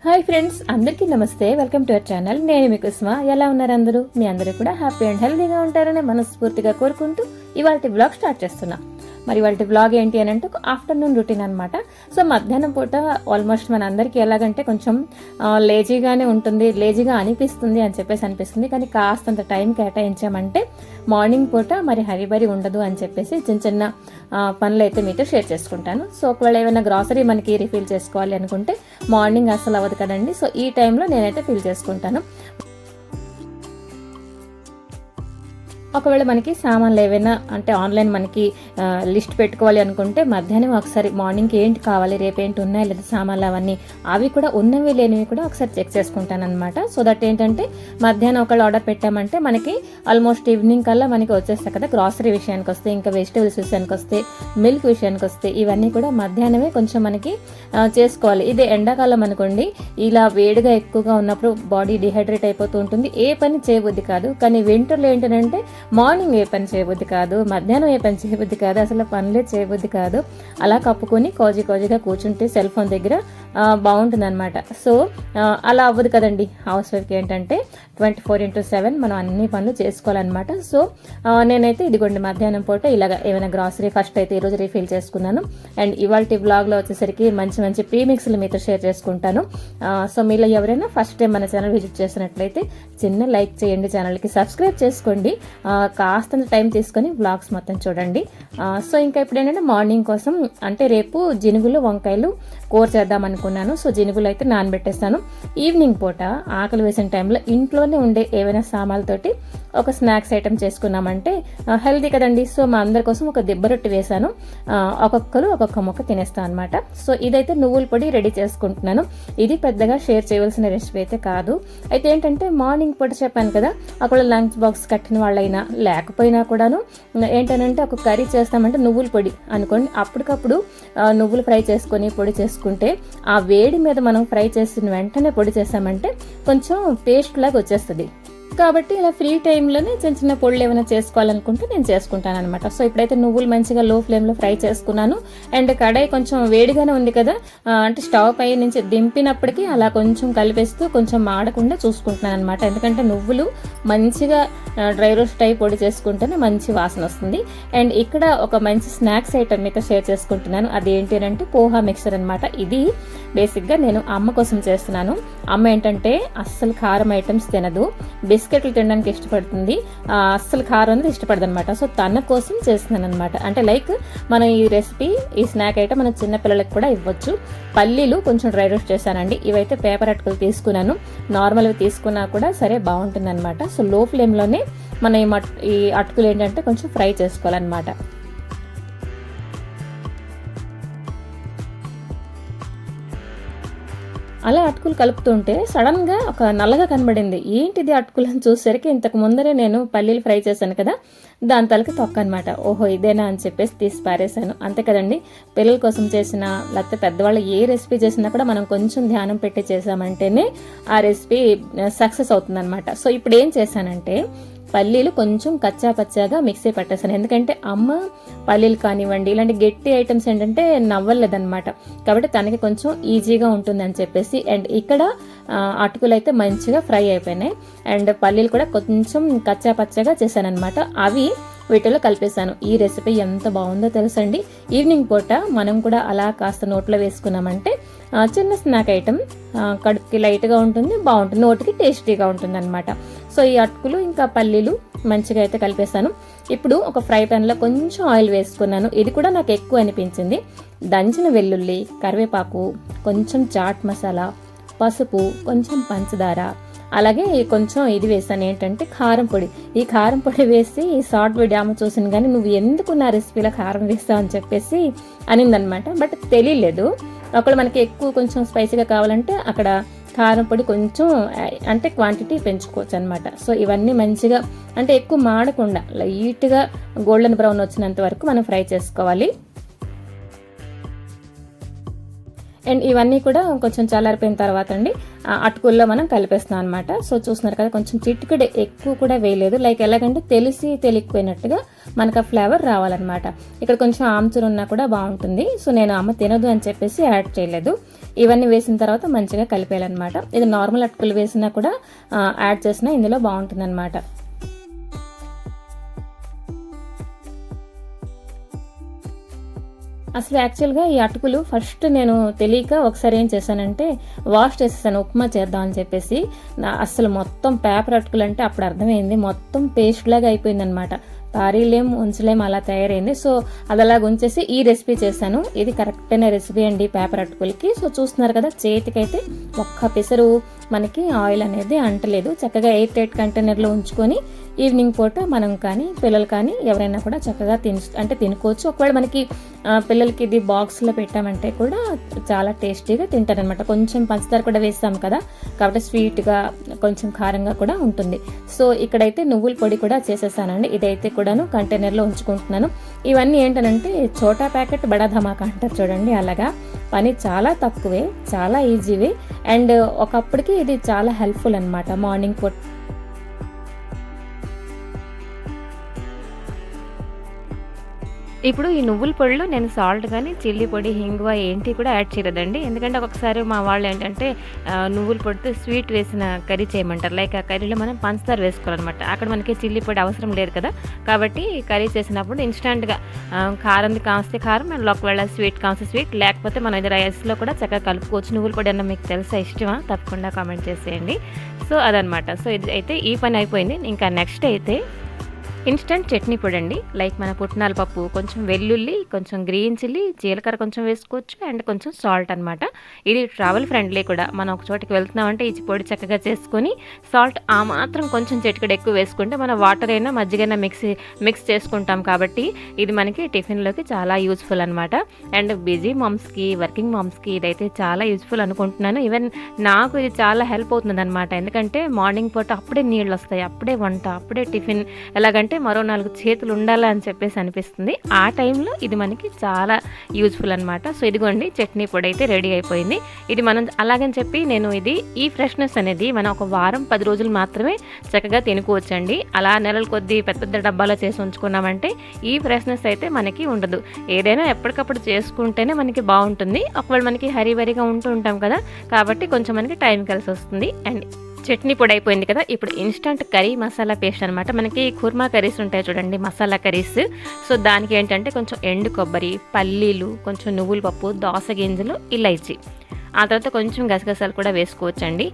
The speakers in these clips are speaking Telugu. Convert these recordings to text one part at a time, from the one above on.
హాయ్ ఫ్రెండ్స్, అందరికీ నమస్తే. Welcome to our channel. నేను మీ కుస్మా. ఎలా ఉన్నారు అందరూ? మీ అందరూ కూడా హ్యాపీ అండ్ హెల్దీగా ఉంటారని మనస్ఫూర్తిగా కోరుకుంటూ ఇవాళ వ్లాగ్ స్టార్ట్ చేస్తున్నా. మరి వాళ్ళ వ్లాగ్ ఏంటి అని అంటే ఒక ఆఫ్టర్నూన్ రొటీన్ అనమాట. సో మధ్యాహ్నం పూట ఆల్మోస్ట్ మన అందరికీ ఎలాగంటే కొంచెం లేజీగానే ఉంటుంది, లేజీగా అనిపిస్తుంది అని చెప్పేసి అనిపిస్తుంది. కానీ కాస్తంత టైం కేటాయించామంటే మార్నింగ్ పూట మరి హరిబరి ఉండదు అని చెప్పేసి చిన్న చిన్న పనులు అయితే మీతో షేర్ చేసుకుంటాను. సో ఒకవేళ ఏమైనా గ్రాసరీ మనకి రీఫిల్ చేసుకోవాలి అనుకుంటే మార్నింగ్ అసలు అవ్వదు కదండి. సో ఈ టైంలో నేనైతే ఫిల్ చేసుకుంటాను. ఒకవేళ మనకి సామాన్లు ఏవైనా అంటే ఆన్లైన్ మనకి లిస్ట్ పెట్టుకోవాలి అనుకుంటే మధ్యాహ్నం ఒకసారి మార్నింగ్కి ఏంటి కావాలి, రేపేంటి ఉన్నాయి లేదా సామాన్లు అవన్నీ అవి కూడా ఉన్నవి లేనివి కూడా ఒకసారి చెక్ చేసుకుంటాను అనమాట. సో దట్ ఏంటంటే మధ్యాహ్నం ఒకళ్ళు ఆర్డర్ పెట్టామంటే మనకి ఆల్మోస్ట్ ఈవినింగ్ కల్లా మనకి వచ్చేస్తాయి కదా. గ్రాసరీ విషయానికి వస్తే, ఇంకా వెజిటేబుల్స్ విషయానికి వస్తే, మిల్క్ విషయానికి వస్తే ఇవన్నీ కూడా మధ్యాహ్నమే కొంచెం మనకి చేసుకోవాలి. ఇదే ఎండాకాలం అనుకోండి, ఇలా వేడిగా ఎక్కువగా ఉన్నప్పుడు బాడీ డిహైడ్రేట్ అయిపోతూ ఉంటుంది, ఏ పని చేయబుద్ధి కాదు. కానీ వింటర్లో ఏంటంటే మార్నింగ్ ఏ పని చేయబుద్ధి కాదు, మధ్యాహ్నం ఏ పని చేయబుద్ధి కాదు, అసలు పనులే చేయబుద్ధి కాదు. అలా కప్పుకొని కోజిగా కూర్చుంటే సెల్ ఫోన్ దగ్గర బాగుంటుంది అనమాట. సో అలా అవ్వదు కదండి. హౌస్ వైఫ్కి ఏంటంటే 24/7 మనం అన్ని పనులు చేసుకోవాలన్నమాట. సో నేనైతే ఇదిగోండి మధ్యాహ్నం పూట ఇలాగ ఏమైనా గ్రాసరీ ఫస్ట్ అయితే ఈరోజు రీఫిల్ చేసుకున్నాను. అండ్ ఇవాళ వ్లాగ్లో వచ్చేసరికి మంచి మంచి ప్రీమిక్స్లు మీతో షేర్ చేసుకుంటాను. సో మీలో ఎవరైనా ఫస్ట్ టైం మన ఛానల్ విజిట్ చేసినట్లయితే చిన్న లైక్ చేయండి, ఛానల్కి సబ్స్క్రైబ్ చేసుకోండి, కాస్తంత టైం తీసుకొని వ్లాగ్స్ మొత్తం చూడండి. సో ఇంకా ఇప్పుడు ఏంటంటే మార్నింగ్ కోసం అంటే రేపు జినుగులు వంకాయలు కూర చేద్దాం అనుకున్నాను. సో జినుగులు అయితే నానబెట్టేస్తాను. ఈవినింగ్ పూట ఆకలి వేసిన టైంలో ఇంట్లోనే ఉండే ఏవైనా సామాన్లతోటి ఒక స్నాక్స్ ఐటెం చేసుకున్నామంటే హెల్తీ కదండి. సో మా అందరి కోసం ఒక దిబ్బ రొట్టి వేశాను. ఒక్కొక్కరు ఒక్కొక్క ముక్క తినేస్తాను అనమాట. సో ఇదైతే నువ్వుల పొడి రెడీ చేసుకుంటున్నాను. ఇది పెద్దగా షేర్ చేయవలసిన రెసిపీ అయితే కాదు. అయితే ఏంటంటే మార్నింగ్ పూట చెప్పాను కదా, అక్కడ లంచ్ బాక్స్ కట్టిన వాళ్ళైనా లేకపోయినా కూడాను ఏంటంటే ఒక కర్రీ చేస్తామంటే నువ్వుల పొడి అనుకోండి, అప్పటికప్పుడు నువ్వులు ఫ్రై చేసుకొని పొడి చేసుకుంటే ఆ వేడి మీద మనం ఫ్రై చేసిన వెంటనే పొడి చేసామంటే కొంచెం పేస్ట్ లాగా వచ్చేస్తుంది. కాబట్టి ఇలా ఫ్రీ టైంలోనే చిన్న చిన్న పొడులు ఏమైనా చేసుకోవాలనుకుంటే నేను చేసుకుంటాను అనమాట. సో ఇప్పుడైతే నువ్వులు మంచిగా లో ఫ్లేమ్లో ఫ్రై చేసుకున్నాను. అండ్ కడాయి కొంచెం వేడిగానే ఉంది కదా, అంటే స్టవ్ పై నుంచి దింపినప్పటికీ అలా కొంచెం కలిపేస్తూ కొంచెం మాడకుండా చూసుకుంటున్నాను అనమాట. ఎందుకంటే నువ్వులు మంచిగా డ్రై రోస్ట్ అయి పొడి చేసుకుంటేనే మంచి వాసన వస్తుంది. అండ్ ఇక్కడ ఒక మంచి స్నాక్స్ ఐటమ్ మీతో షేర్ చేసుకుంటున్నాను. అదేంటి అంటే పోహా మిక్సర్ అనమాట. ఇది బేసిక్గా నేను అమ్మ కోసం చేస్తున్నాను. అమ్మ ఏంటంటే అస్సలు కారం ఐటమ్స్ తినదు, బిస్కెట్లు తినడానికి ఇష్టపడుతుంది, అస్సలు కారం అనేది ఇష్టపడదు అనమాట. సో తన కోసం చేస్తున్నాను అనమాట. అంటే లైక్ మనం ఈ రెసిపీ ఈ స్నాక్ ఐటమ్ మన చిన్నపిల్లలకు కూడా ఇవ్వచ్చు. పల్లీలు కొంచెం డ్రై రోస్ట్ చేశానండి. ఇవైతే పేపర్ అటుకులు తీసుకున్నాను. నార్మల్వి తీసుకున్నా కూడా సరే బాగుంటుంది అనమాట. సో లో ఫ్లేమ్లోనే మనం ఈ అటుకులు ఏంటంటే కొంచెం ఫ్రై చేసుకోవాలన్నమాట. అలా అటుకులు కలుపుతుంటే సడన్ గా ఒక నల్లగా కనబడింది. ఏంటిది అటుకులు అని చూసేసరికి ఇంతకు ముందరే నేను పల్లీలు ఫ్రై చేశాను కదా, దాని తలకి తొక్క అనమాట. ఓహో ఇదేనా అని చెప్పేసి తీసి పారేశాను. అంతే కదండి, పిల్లల కోసం చేసిన లేకపోతే పెద్దవాళ్ళు ఏ రెసిపీ చేసినా కూడా మనం కొంచెం ధ్యానం పెట్టి చేసామంటేనే ఆ రెసిపీ సక్సెస్ అవుతుంది అనమాట. సో ఇప్పుడు ఏం చేశానంటే పల్లీలు కొంచెం కచ్చా పచ్చాగా మిక్సీ పట్టేసాను. ఎందుకంటే అమ్మ పల్లీలు కానివ్వండి ఇలాంటి గట్టి ఐటమ్స్ ఏంటంటే నవ్వలేదన్నమాట. కాబట్టి తనకి కొంచెం ఈజీగా ఉంటుంది అని చెప్పేసి. అండ్ ఇక్కడ అటుకులు అయితే మంచిగా ఫ్రై అయిపోయినాయి. అండ్ పల్లీలు కూడా కొంచెం కచ్చా పచ్చగా చేశాను అనమాట. అవి వీటిలో కలిపేశాను. ఈ రెసిపీ ఎంత బాగుందో తెలుసండి. ఈవినింగ్ పూట మనం కూడా అలా కాస్త నోట్లో వేసుకున్నామంటే చిన్న స్నాక్ ఐటమ్, కడుపుకి లైట్గా ఉంటుంది, బాగుంటుంది, నోటికి టేస్టీగా ఉంటుంది అనమాట. సో ఈ అటుకులు ఇంకా పల్లీలు మంచిగా అయితే కలిపేశాను. ఇప్పుడు ఒక ఫ్రై ప్యాన్లో కొంచెం ఆయిల్ వేసుకున్నాను. ఇది కూడా నాకు ఎక్కువ అనిపించింది. దంచిన వెల్లుల్లి, కరివేపాకు, కొంచెం చాట్ మసాలా, పసుపు, కొంచెం పంచదార, అలాగే కొంచెం ఇది వేసాను ఏంటంటే కారం పొడి. ఈ కారం పొడి వేసి షార్ట్ వీడియో ఆమె చూసాను కానీ నువ్వు ఎందుకు నా రెసిపీలో కారం వేస్తావు అని చెప్పేసి అనిందనమాట. బట్ తెలియలేదు. ఒకవేళ మనకి ఎక్కువ కొంచెం స్పైసీగా కావాలంటే అక్కడ కారం పొడి కొంచెం అంటే క్వాంటిటీ పెంచుకోవచ్చు అనమాట. సో ఇవన్నీ మంచిగా అంటే ఎక్కువ మాడకుండా లైట్గా గోల్డెన్ బ్రౌన్ వచ్చినంత వరకు మనం ఫ్రై చేసుకోవాలి. అండ్ ఇవన్నీ కూడా కొంచెం చల్లారిపోయిన తర్వాత అండి అటుకుల్లో మనం కలిపేస్తున్నాం అనమాట. సో చూస్తున్నారు కదా, కొంచెం చిటికెడు ఎక్కువ కూడా వేయలేదు. లైక్ ఎలాగంటే తెలిసి తెలియకపోయినట్టుగా మనకు ఆ ఫ్లేవర్ రావాలన్నమాట. ఇక్కడ కొంచెం ఆమ్చూరు ఉన్నా కూడా బాగుంటుంది. సో నేను అమ్మ తినదు అని చెప్పేసి యాడ్ చేయలేదు. ఇవన్నీ వేసిన తర్వాత మంచిగా కలిపేయాలన్నమాట. ఇది నార్మల్ అటుకులు వేసినా కూడా యాడ్ చేసినా ఇందులో బాగుంటుంది అనమాట. అసలు యాక్చువల్గా ఈ అటుకులు ఫస్ట్ నేను తెలియక ఒకసారి ఏం చేశానంటే వాష్ చేసేసాను ఉప్మా చేద్దాం అని చెప్పేసి. అసలు మొత్తం పేపర్ అటుకులు అంటే అప్పుడు అర్థమైంది, మొత్తం పేస్ట్ లాగా అయిపోయింది అనమాట. తారీలేం ఉంచలేం అలా తయారైంది. సో అది అలాగ ఉంచేసి ఈ రెసిపీ చేశాను. ఇది కరెక్ట్ అయిన రెసిపీ అండి పేపర్ అటుకులకి. సో చూస్తున్నారు కదా, చేతికైతే ఒక్క పిసరు మనకి ఆయిల్ అనేది అంటలేదు. చక్కగా 8 కంటైనర్లో ఉంచుకొని ఈవినింగ్ పూట మనం కానీ పిల్లలు కానీ ఎవరైనా కూడా చక్కగా తినుకోవచ్చు. ఒకవేళ మనకి పిల్లలకి ఇది బాక్స్లో పెట్టామంటే కూడా చాలా టేస్టీగా తింటారనమాట. కొంచెం పంచదార కూడా వేస్తాం కదా, కాబట్టి స్వీట్గా కొంచెం కారంగా కూడా ఉంటుంది. సో ఇక్కడైతే నువ్వుల పొడి కూడా చేసేసానండి. ఇదైతే కూడాను కంటైనర్లో ఉంచుకుంటున్నాను. ఇవన్నీ ఏంటనంటే చోటా ప్యాకెట్ బడా ధమాకా అంటారు చూడండి, అలాగా పని చాలా తక్కువే, చాలా ఈజీవే. అండ్ ఒకప్పటికి ఇది చాలా హెల్ప్ఫుల్ అనమాట మార్నింగ్ పూట. ఇప్పుడు ఈ నువ్వుల పొడిలో నేను సాల్ట్ కానీ చిల్లీ పొడి హింగువ ఏంటి కూడా యాడ్ చేయలేదండి. ఎందుకంటే ఒక్కొక్కసారి మా వాళ్ళు ఏంటంటే నువ్వుల పొడితో స్వీట్ వేసిన కర్రీ చేయమంటారు. లైక్ ఆ కర్రీలో మనం పంచదార వేసుకోవాలన్నమాట. అక్కడ మనకి చిల్లీ పొడి అవసరం లేదు కదా, కాబట్టి కర్రీ చేసినప్పుడు ఇన్స్టెంట్గా కారంది కాస్తే కారం, అండ్ ఒకవేళ స్వీట్ కాస్తే స్వీట్, లేకపోతే మనం ఇది రైస్లో కూడా చక్కగా కలుపుకోవచ్చు. నువ్వుల పొడి అన్న మీకు తెలుసా, ఇష్టమా? తప్పకుండా కామెంట్ చేసేయండి. సో అదనమాట. సో ఇది అయితే ఈ పని అయిపోయింది. ఇంకా నెక్స్ట్ అయితే ఇన్స్టెంట్ చట్నీ పొడి అండి. లైక్ మన పుట్నాల పప్పు, కొంచెం వెల్లుల్లి, కొంచెం గ్రీన్ చిల్లీ, జీలకర్ర కొంచెం వేసుకోవచ్చు, అండ్ కొంచెం సాల్ట్ అనమాట. ఇది ట్రావెల్ ఫ్రెండ్లీ కూడా. మనం ఒక చోటికి వెళ్తున్నామంటే ఈ పొడి చక్కగా చేసుకొని సాల్ట్ ఆ మాత్రం కొంచెం చిటికెడు ఎక్కువ వేసుకుంటే మన వాటర్ అయినా మజ్జిగైనా మిక్స్ చేసుకుంటాం. కాబట్టి ఇది మనకి టిఫిన్లోకి చాలా యూజ్ఫుల్ అనమాట. అండ్ బిజీ మామ్స్కి, వర్కింగ్ మామ్స్కి ఇదైతే చాలా యూజ్ఫుల్ అనుకుంటున్నాను. ఈవెన్ నాకు ఇది చాలా హెల్ప్ అవుతుంది అనమాట. ఎందుకంటే మార్నింగ్ పూట అప్పుడే నీళ్ళు వస్తాయి, అప్పుడే వంట, అప్పుడే టిఫిన్. ఎలాగంటే మరో 4 చేతులు ఉండాలి అని చెప్పేసి అనిపిస్తుంది. ఆ టైంలో ఇది మనకి చాలా యూజ్ఫుల్ అనమాట. సో ఇదిగోండి, చట్నీ పొడి అయితే రెడీ అయిపోయింది. ఇది మనం అలాగని చెప్పి నేను ఈ ఫ్రెష్నెస్ అనేది మనం ఒక వారం 10 రోజులు మాత్రమే చక్కగా తినుకోవచ్చండి. అలా నెలల కొద్దీ పెద్ద పెద్ద డబ్బాలో చేసి ఉంచుకున్నామంటే ఈ ఫ్రెష్నెస్ అయితే మనకి ఉండదు. ఏదైనా ఎప్పటికప్పుడు చేసుకుంటేనే మనకి బాగుంటుంది. ఒకవేళ మనకి హరీబరీగా ఉంటూ ఉంటాం కదా, కాబట్టి కొంచెం మనకి టైం కలిసి వస్తుంది. అండ్ చట్నీ పొడి అయిపోయింది కదా, ఇప్పుడు ఇన్స్టంట్ కర్రీ మసాలా పేస్ట్ అనమాట. మనకి కుర్మా కర్రీస్ ఉంటాయి చూడండి, మసాలా కర్రీస్. సో దానికి ఏంటంటే కొంచెం ఎండు కొబ్బరి, పల్లీలు, కొంచెం నువ్వుల పప్పు, దోస గింజలు, ఇలైచి, ఆ తర్వాత కొంచెం గసగసాలు కూడా వేసుకోవచ్చండి.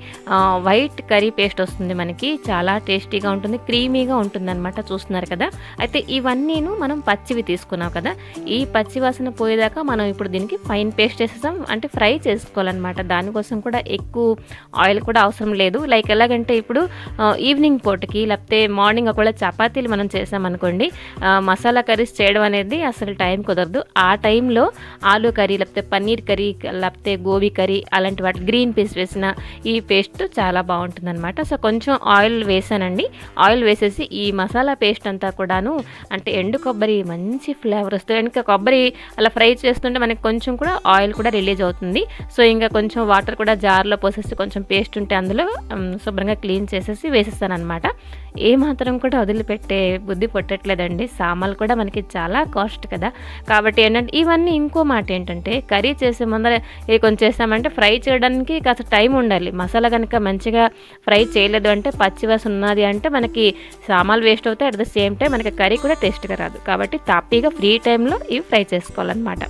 వైట్ కర్రీ పేస్ట్ వస్తుంది మనకి, చాలా టేస్టీగా ఉంటుంది, క్రీమీగా ఉంటుంది అనమాట. చూస్తున్నారు కదా. అయితే ఇవన్నీను మనం పచ్చివి తీసుకున్నాం కదా, ఈ పచ్చి వాసన పోయేదాకా మనం ఇప్పుడు దీనికి ఫైన్ పేస్ట్ చేసేసాం, అంటే ఫ్రై చేసుకోవాలన్నమాట. దానికోసం కూడా ఎక్కువ ఆయిల్ కూడా అవసరం లేదు. లైక్ ఎలాగంటే ఇప్పుడు ఈవినింగ్ పూటకి లేకపోతే మార్నింగ్ ఒకవేళ చపాతీలు మనం చేసామనుకోండి, మసాలా కర్రీస్ చేయడం అనేది అసలు టైం కుదరదు. ఆ టైంలో ఆలూ కర్రీ లేకపోతే పన్నీర్ కర్రీ లేకపోతే గోబీ కర్రీ అలాంటి వాటి గ్రీన్ పీస్ వేసిన ఈ పేస్ట్ చాలా బాగుంటుంది అనమాట. సో కొంచెం ఆయిల్ వేసానండి. ఆయిల్ వేసేసి ఈ మసాలా పేస్ట్ అంతా కూడాను, అంటే ఎండు కొబ్బరి మంచి ఫ్లేవర్ వస్తుంది. ఇంకా కొబ్బరి అలా ఫ్రై చేస్తుంటే మనకి కొంచెం కూడా ఆయిల్ కూడా రిలీజ్ అవుతుంది. సో ఇంకా కొంచెం వాటర్ కూడా జార్లో పోసేసి కొంచెం పేస్ట్ ఉంటే అందులో శుభ్రంగా క్లీన్ చేసేసి వేసేస్తాను అనమాట. ఏమాత్రం కూడా వదిలిపెట్టే బుద్ధి పుట్టట్లేదండి. సామాన్లు కూడా మనకి చాలా కాస్ట్ కదా, కాబట్టి ఏంటంటే ఇవన్నీ. ఇంకో మాట ఏంటంటే కర్రీ చేసే ముందర కొంచెం చేస్తామంటే ఫ్రై చేయడానికి కాస్త టైం ఉండాలి. మసాలా కనుక మంచిగా ఫ్రై చేయలేదు అంటే, పచ్చివాసన ఉన్నది అంటే మనకి సామాన్లు వేస్ట్ అవుతాయి. అట్ ద సేమ్ టైం మనకి కర్రీ కూడా టేస్ట్గా రాదు. కాబట్టి తాపీగా ఫ్రీ టైంలో ఇవి ఫ్రై చేసుకోవాలన్నమాట.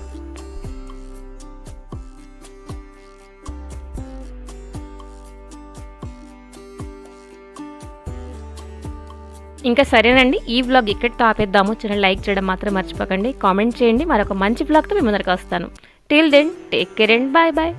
ఇంకా సరేనండి, ఈ వ్లాగ్ ఇక్కడితో ఆపేద్దాము. చిన్న లైక్ చేయడం మాత్రం మర్చిపోకండి, కామెంట్ చేయండి. మరొక మంచి వ్లాగ్తో మీ ముందరికి వస్తాను. Till then take care and bye bye.